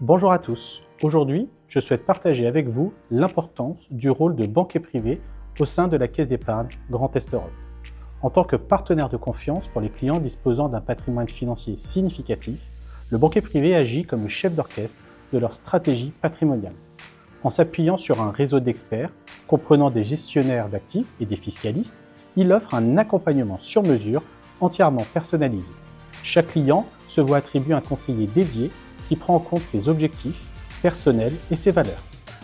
Bonjour à tous. Aujourd'hui, je souhaite partager avec vous l'importance du rôle de banquier privé au sein de la Caisse d'épargne Grand Est Europe. En tant que partenaire de confiance pour les clients disposant d'un patrimoine financier significatif, le banquier privé agit comme le chef d'orchestre de leur stratégie patrimoniale. En s'appuyant sur un réseau d'experts comprenant des gestionnaires d'actifs et des fiscalistes, il offre un accompagnement sur mesure entièrement personnalisé. Chaque client se voit attribuer un conseiller dédié qui prend en compte ses objectifs personnels et ses valeurs.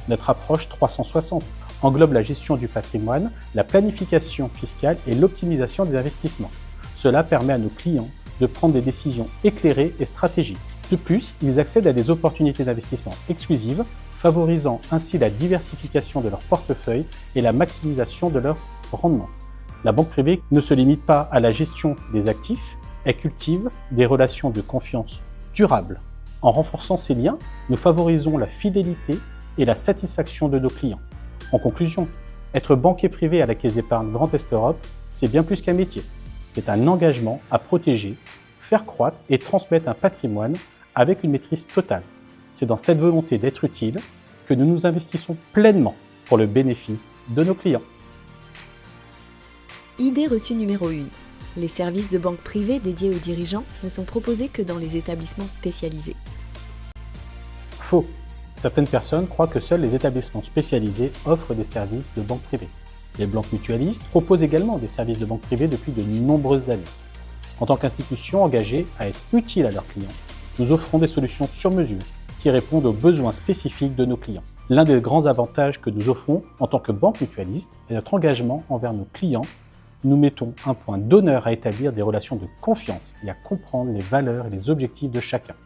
Notre approche 360 englobe la gestion du patrimoine, la planification fiscale et l'optimisation des investissements. Cela permet à nos clients de prendre des décisions éclairées et stratégiques. De plus, ils accèdent à des opportunités d'investissement exclusives, favorisant ainsi la diversification de leur portefeuille et la maximisation de leur rendement. La banque privée ne se limite pas à la gestion des actifs, elle cultive des relations de confiance durables. En renforçant ces liens, nous favorisons la fidélité et la satisfaction de nos clients. En conclusion, être banquier privé à la Caisse d'épargne Grand Est Europe, c'est bien plus qu'un métier. C'est un engagement à protéger, faire croître et transmettre un patrimoine avec une maîtrise totale. C'est dans cette volonté d'être utile que nous nous investissons pleinement pour le bénéfice de nos clients. Idée reçue numéro 1. Les services de banque privée dédiés aux dirigeants ne sont proposés que dans les établissements spécialisés. Faux. Certaines personnes croient que seuls les établissements spécialisés offrent des services de banque privée. Les banques mutualistes proposent également des services de banque privée depuis de nombreuses années. En tant qu'institution engagée à être utile à leurs clients, nous offrons des solutions sur mesure qui répondent aux besoins spécifiques de nos clients. L'un des grands avantages que nous offrons en tant que banque mutualiste est notre engagement envers nos clients. Nous mettons un point d'honneur à établir des relations de confiance et à comprendre les valeurs et les objectifs de chacun.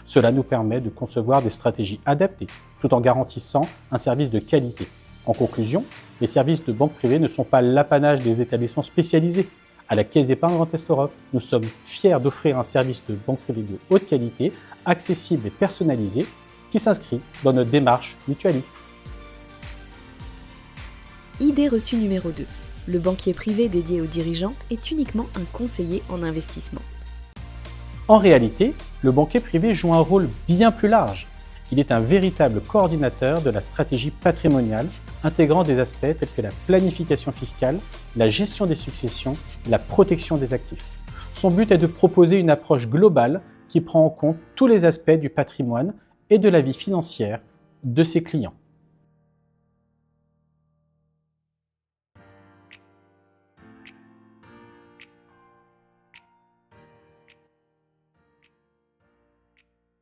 Cela nous permet de concevoir des stratégies adaptées, tout en garantissant un service de qualité. En conclusion, les services de banque privée ne sont pas l'apanage des établissements spécialisés. À la Caisse d'épargne Grand Est Europe, nous sommes fiers d'offrir un service de banque privée de haute qualité, accessible et personnalisé, qui s'inscrit dans notre démarche mutualiste. Idée reçue numéro 2. Le banquier privé dédié aux dirigeants est uniquement un conseiller en investissement. En réalité, le banquier privé joue un rôle bien plus large. Il est un véritable coordinateur de la stratégie patrimoniale, intégrant des aspects tels que la planification fiscale, la gestion des successions et la protection des actifs. Son but est de proposer une approche globale qui prend en compte tous les aspects du patrimoine et de la vie financière de ses clients.